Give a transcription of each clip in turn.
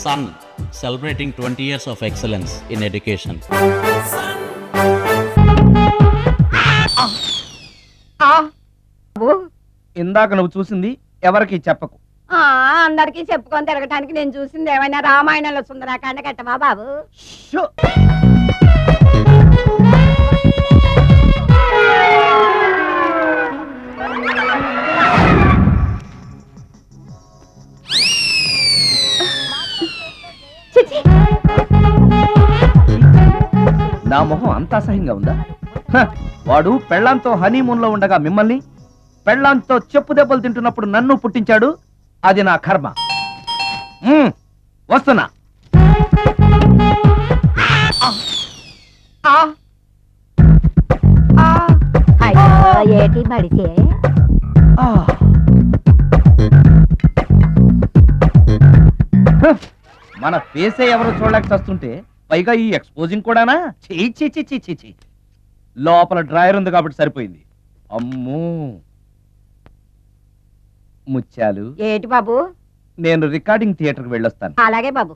son celebrating 20 years of excellence in education. ఇందాక నువ్వు చూసింది ఎవరికి చెప్పకు. అందరికి చెప్పుకొని తిరగటానికి నేను చూసింది ఏమైనా రామాయణంలో సుందరాకాండ కట్టవా బాబు? షో! నా మొహం అంత అసహ్యంగా ఉందా? వాడు పెళ్ళాంతో హనీమూన్ లో ఉండగా మిమ్మల్ని, పెళ్ళాంతో చెప్పు దెబ్బలు తింటున్నప్పుడు నన్ను పుట్టించాడు. అది నా కర్మ. వస్తున్నా. ఏటి బడితే మన ఫేసే ఎవరు చూడలేక చస్తుంటే పైగా ఈ ఎక్స్పోజింగ్ కూడానా? చీ. లోపల డ్రాయర్ ఉంది కాబట్టి సరిపోయింది. అమ్మో ముత్యాలు. ఏటి బాబు? నేను రికార్డింగ్ థియేటర్కి వెళ్ళొస్తాను. అలాగే బాబు.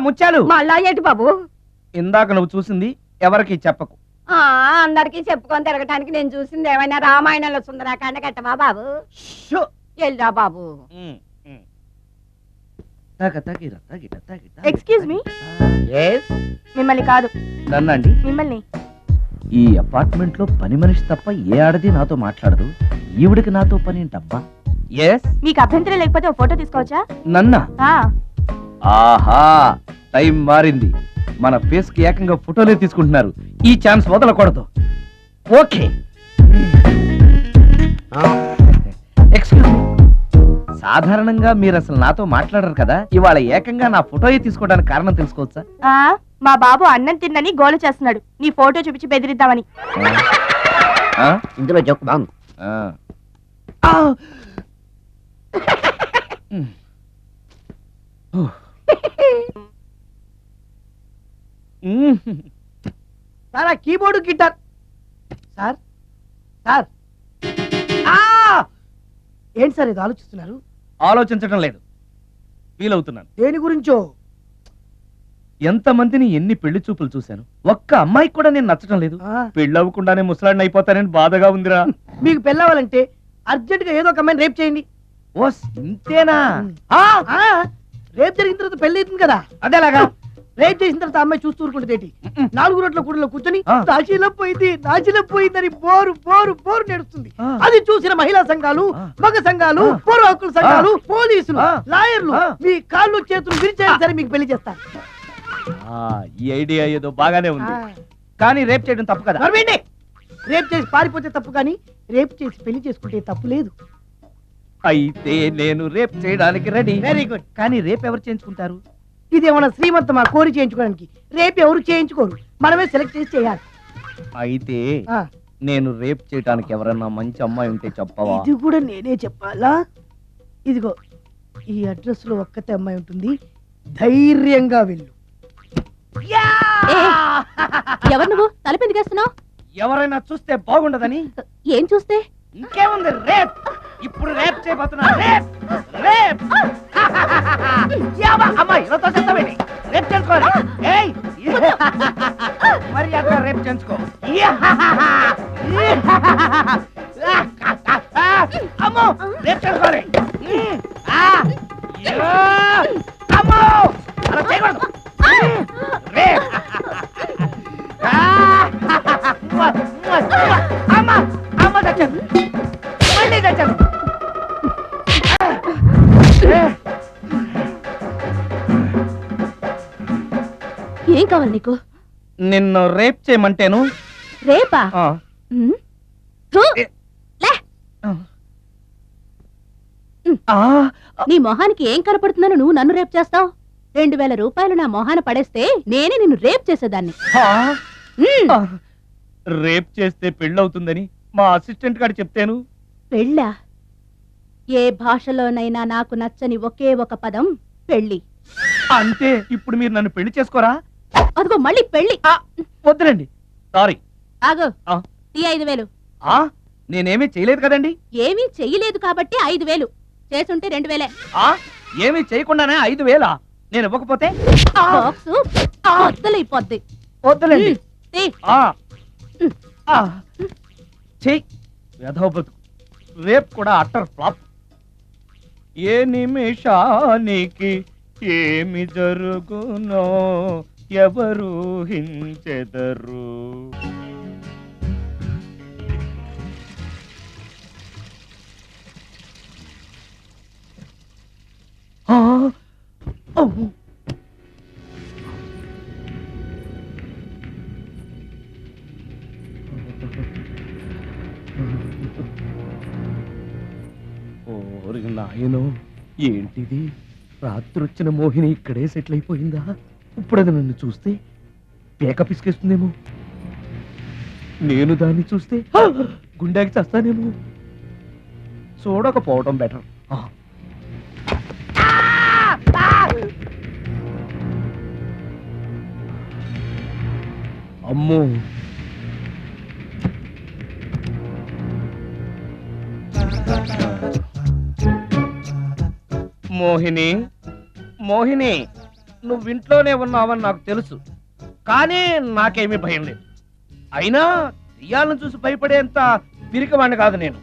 ముత్యాలు, మళ్ళా ఏటి బాబు? ఇందాక నువ్వు చూసింది ఎవరికి చెప్పకు. అందరికి చెప్పుకొని తిరగటానికి నేను చూసింది ఏమైనా రామాయణంలో సుందరాకాండ కట్టవా బాబు? షో! ఎల్లా బాబు. ఎక్స్క్యూజ్ మీ, మిమ్మల్ని కాదు, నన్నండి. మిమ్మల్ని. ఈ అపార్ట్మెంట్ లో పని మనిషి తప్ప ఏ ఆడది నాతో మాట్లాడదు. ఈవిడికి నాతో పని ఏంటబ్బా? ఎస్. మీకు అభ్యంతరం లేకపోతే ఒక ఫోటో తీసుకోవచ్చా? నన్నా? ఆ, ఆహా, టైం మారింది. మన ఫేస్ కి ఏకంగా ఫోటోలే తీసుకుంటున్నారు. ఈ ఛాన్స్ వదలకూడదు. ఓకే. ఎక్స్క్యూజ్ మీ, సాధారణంగా మీరు అసలు నాతో మాట్లాడరు కదా. ఇవాళ ఏకంగా నా ఫోటోయే తీసుకోవడానికి కారణం తెలుసుకోవచ్చా? ఆ, మా బాబు అన్నం తిన్నని గోలు చేస్తున్నాడు. నీ ఫోటో చూపించి బెదిరిద్దామని. ఇందులో జోక్ బాగుంది. సార్ ఆ కీబోర్డు గిటార్ సార్ సార్ ఏంటి సార్ ఇది ఆలోచిస్తున్నారు? ఆలోచించడం లేదు, ఫీల్ అవుతున్నాను. దేని గురించో? ఎంతమందిని ఎన్ని పెళ్లి చూపులు చూశాను, ఒక్క అమ్మాయికి కూడా నేను నచ్చడం లేదు. పెళ్లి అవ్వకుండానే ముసలాడిని అయిపోతానని బాధగా ఉందిరా. మీకు పెళ్ళవ్వాలంటే అర్జెంట్ గా ఏదో ఒక అమ్మాయిని రేప్ చేయండి. ఓ ఇంతేనా? రేప్ జరిగిన తర్వాత పెళ్లి అవుతుంది కదా, అదేలాగా రేప్ చేసిన తర్వాత అమ్మాయి చూస్తూ ఊరుకుంటుంది. 4 రోడ్ల కూడలో కూర్చొని నాశీలో పోయిందని బోరు బోరు బోరు నడుస్తుంది. అది చూసిన మహిళా సంఘాలు, మగ సంఘాలు, పౌర హక్కుల సంఘాలు, పోలీసులు, లాయర్లు మీ కాళ్ళు చేతులు విరిచేయాలి సరే మీకు పెళ్లి చేస్తారు. ఈ ఐడియా ఏదో బాగానే ఉంది, కానీ రేప్ చేయడం తప్పు కదా? రేప్ చేసి పారిపోతే తప్పు, కానీ రేప్ చేసి పెళ్లి చేసుకుంటే తప్పు లేదు. అయితే నేను రేప్ చేయడానికి రెడీ. Very good. కానీ రేప్ ఎవరు చేయించుకుంటారు? ఇదేమన్నా శ్రీమంతమా కోరి చేయించుకోవడానికి? రేపు ఎవరు చేయించుకోరు, మనమే సెలెక్ట్ చేసి చేయాలి. అయితే నేను రేప్ చేయడానికి ఎవరన్నా మంచి అమ్మాయి ఉంటే చెప్పవా? ఇది కూడా నేనే చెప్పాలా? ఇదిగో ఈ అడ్రస్ లో ఒక్కతే అమ్మాయి ఉంటుంది, ధైర్యంగా వెళ్ళు. ఎవరు నువ్వు? తలపెందుకు వేస్తున్నావు? ఎవరైనా చూస్తే బాగుండదని. ఏం చూస్తే? ఇంకేముంది, రేప్. ఇప్పుడు రేప్ చేయబోతున్నా. రేప్ రేప్ అమ్మాయి రేప్ చేసుకోవాలి. మరి అట్లా రేప్ చేసుకో. అమ్మో రేప్ చేసుకోవాలి. అమ్మో అలా చేయకూడదు. రేప్. అమ్మ అమ్మ తెచ్చాను, మళ్ళీ తెచ్చాను. ఏం కావాలి నీకు? నిన్ను రేప్ చేయమంటేను. రేపా? నీ మొహానికి ఏం కనపడుతుందని నువ్వు నన్ను రేప్ చేస్తావు? 2000 రూపాయలు నా మొహాన పడేస్తే నేనే నిన్ను రేప్ చేసేదాన్ని. రేప్ చేస్తే పెళ్ళవుతుందని మా అసిస్టెంట్ గారు చెప్తాను. పెళ్ళా? ఏ భాషలోనైనా నాకు నచ్చని ఒకే ఒక పదం పెళ్లి. అంటే ఇప్పుడు మీరు నన్ను పెళ్లి చేసుకోరా? అదిగో మళ్ళీ పెళ్లి. వద్దురండి, సారీ. ఆగో, ఈ 5000. నేనేమీ చేయలేదు కదండి. ఏమీ చెయ్యలేదు కాబట్టి 5000, చేసుంటే 2000. ఏమీ చేయకుండానే 5000? నేను ఇవ్వకపోతే బాక్స్ బద్దలైపోద్ది. వద్దులేండి. తీ. ఆ. ఆ. చెయ్ వెధవ బతుకు. రేపు కూడా అట్టర్ ఫ్లాప్. ఏ నిమిషానికి ఏమి జరుగునో ఎవరు హించెదరు. ఓరి నాయనో, ఏంటిది? రాత్రి వచ్చిన మోహిని ఇక్కడే సెటిల్ అయిపోయిందా? ఇప్పుడు అది నన్ను చూస్తే పేక పిసికేస్తుందేమో. నేను దాన్ని చూస్తే గుండెకి చస్తానేమో. చూడకపోవడం బెటర్. అమ్మో, మోహిని, మోహిని, నువ్వు ఇంట్లోనే ఉన్నావని నాకు తెలుసు, కానీ నాకేమీ భయం లేదు. అయినా దెయ్యాలను చూసి భయపడేంత పిరికివాణ్ణి కాదు నేను.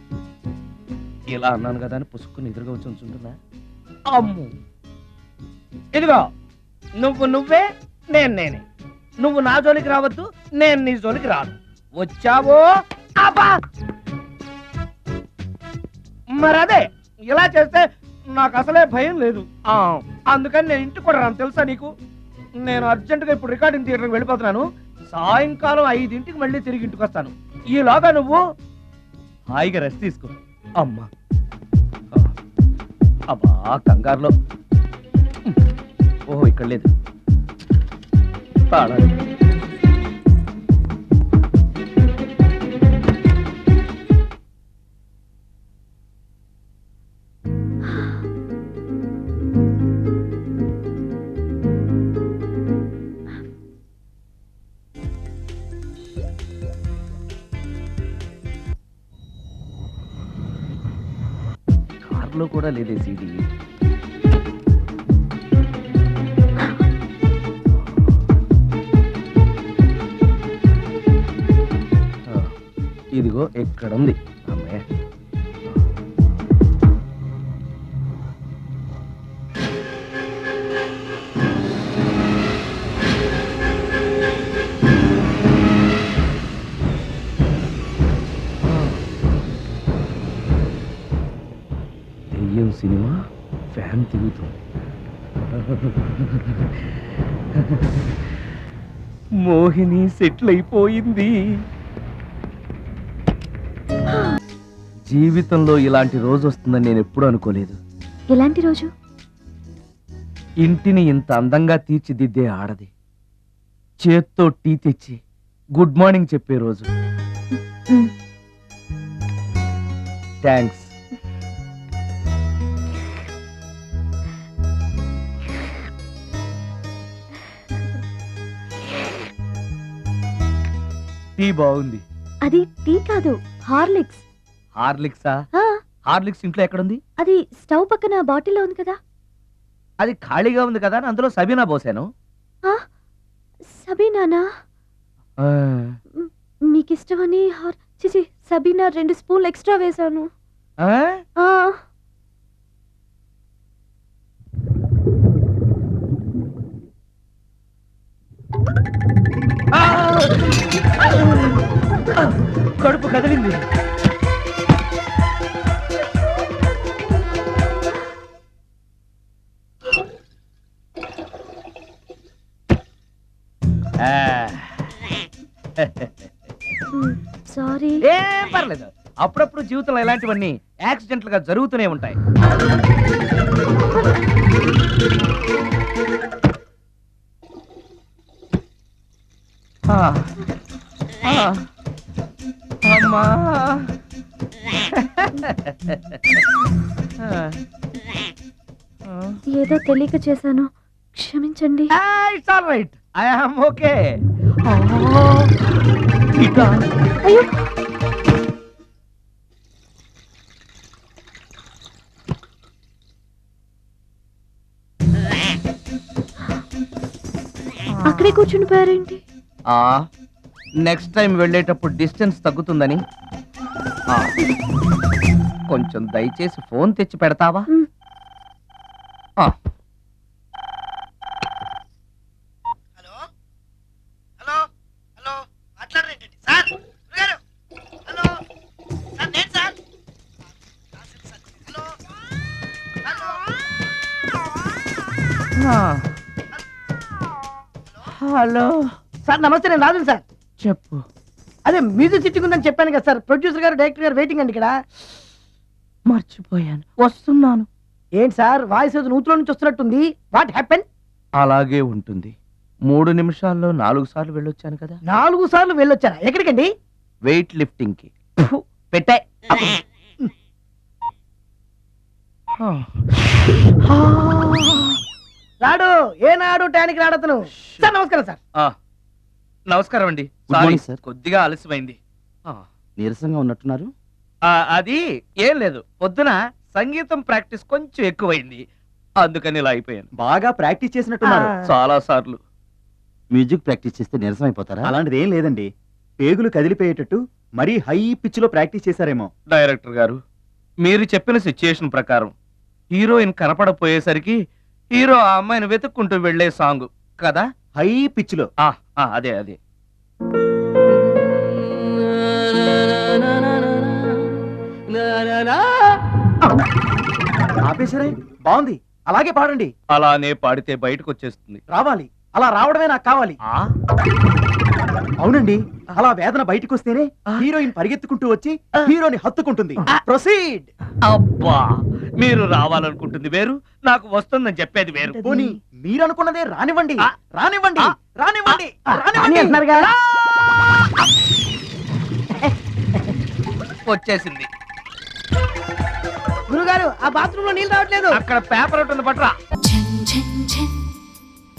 ఇలా అన్నాను కదా అని పుసుక్కుని ఎదురుగా వచ్చి ఉంచుంటున్నా. అమ్ము, ఇదిగో నువ్వు నువ్వే, నేను నేనే. నువ్వు నా జోలికి రావద్దు, నేను నీ జోలికి రాను. వచ్చావో అబ్బా, మరదే ఇలా చేస్తే నాకు అసలే భయం లేదు. అందుకని నేను ఇంటికి కూడా రాను, తెలుసా నీకు? నేను అర్జెంటుగా ఇప్పుడు రికార్డింగ్ థియేటర్కి వెళ్ళిపోతున్నాను. సాయంకాలం 5ంటికి మళ్ళీ తిరిగి ఇంటికి వస్తాను. ఈలోగా నువ్వు హాయిగా రెస్ట్ తీసుకో. అమ్మా, అబ్బా కంగారులో. ఓహో, ఇక్కడ లేదు తాళాలు. కార్లో కూడా లేదే సీడీ. ఇదిగో ఎక్కడ ఉంది అమ్మాయి. దెయ్యం సినిమా ఫ్యాన్ తిరుగుతుంది. మోహిని సెటిల్ అయిపోయింది. జీవితంలో ఇలాంటి రోజు వస్తుందని నేను ఎప్పుడూ అనుకోలేదు. ఎలాంటి రోజు? ఇంటిని ఇంత అందంగా తీర్చిదిద్దే ఆడది చేత్తో టీ తెచ్చి గుడ్ మార్నింగ్ చెప్పే రోజు. థ్యాంక్స్. టీ బాగుంది. అది టీ కాదు, హార్లిక్స్. హార్లిక్సా? ఆ, హార్లిక్స్ ఇంట్లో ఎక్కడుంది? అది స్టవ్ పక్కన బాటిల్లో ఉంది కదా. అది ఖాళీగా ఉంది కదా అని అందులో సబీనా పోసాను. ఆ, సబీనానా? ఆ, మీకు ఇష్టమని చిచి సబీనా 2 స్పూన్లు ఎక్స్ట్రా వేశాను. ఆ? ఆ, కడుపు కదిలింది. సారీ. ఏం పర్లేదు, అప్పుడప్పుడు జీవితంలో ఇలాంటివన్నీ యాక్సిడెంట్లుగా జరుగుతూనే ఉంటాయి. అమ్మా, ఏదో తెలియక చేశాను, క్షమించండి. It's all right, I am okay. అయ్యో, అక్కడే కూర్చుని పోయారేంటి? ఆ నెక్స్ట్ టైం వెళ్ళేటప్పుడు డిస్టెన్స్ తగ్గుతుందని. ఆ, కొంచెం దయచేసి ఫోన్ తెచ్చి పెడతావా? మ్. ఆ. హలో హలో హలో మాట్లాడరేంటండి సార్? గురుగారు హలో సార్, నేను sir. Hello hello hello sir నమస్తే, నేను రాజు సార్. చెప్పు. అదే మ్యూజిక్ సిట్టింగ్ ఉందని చెప్పాను కదా సార్. ప్రొడ్యూసర్ గారు డైరెక్టర్ గారు వెయిటింగ్ అండి ఇక్కడ. మర్చిపోయాను, వస్తున్నాను. ఏంటి సార్ వాయిస్ ఏదో నూతులో నుంచి వస్తున్నట్టుంది? What happen? అలాగే ఉంటుంది. 3 నిమిషాల్లో 4 సార్లు వెళ్ళొచ్చాను కదా. 4 సార్లు వెళ్ళొచ్చారా? ఎక్కడికండి? వెయిట్ లిఫ్టింగ్ కి. పెట్టే. రాడు ఏనాడు టానికి రాడతను. సార్ నమస్కారం సార్. నమస్కారం అండి. Good morning, Sorry, sir. కొద్దిగా ఆలస్యమైంది. నీరసంగా ఉన్నట్టున్నారు. అది ఏం లేదు, పొద్దున సంగీతం ప్రాక్టీస్ కొంచెం ఎక్కువైంది, అందుకని ఇలా అయిపోయాను. బాగా ప్రాక్టీస్ చేసినట్టున్నారు. ఆ. చాలా సార్లు. మ్యూజిక్ ప్రాక్టీస్ చేస్తే నీరసం అయిపోతారా? అలాంటిది ఏం లేదండి. పేగులు కదిలిపోయేటట్టు మరీ హై పిచ్ లో ప్రాక్టీస్ చేశారేమో. డైరెక్టర్ గారు, మీరు చెప్పిన సిచ్యుయేషన్ ప్రకారం హీరోయిన్ కనపడపోయేసరికి హీరో ఆ అమ్మాయిని వెతుక్కుంటూ వెళ్లే సాంగ్ కదా. హై పిచ్ లో. అదే అదే. ఆపేశారే, బాగుంది. అలాగే పాడండి. అలానే పాడితే బయటకు వచ్చేస్తుంది. రావాలి, అలా రావడమే నాకు కావాలి. అవునండి, అలా వేదన బయటకు వస్తేనే హీరోయిన్ పరిగెత్తుకుంటూ వచ్చి హీరోని హత్తుకుంటుంది. ప్రొసీడ్. అబ్బా, మీరు రావాలనుకుంటుంది వేరు, నాకు వస్తుందని చెప్పేది వేరు. పోనీ మీరనుకున్నదే రానివ్వండి. ఆ. రానివ్వండి, రానివ్వండి, అని రానివ్వండి. అంటున్నారుగా. వచ్చేసింది. గురుగారు ఆ బాత్రూమ్ లో నీళ్ళు రావట్లేదు. అక్కడ పేపర్ ఉంటుంది, పట్రా. ఝన్ ఝన్ ఝన్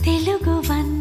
తెలుగు వన్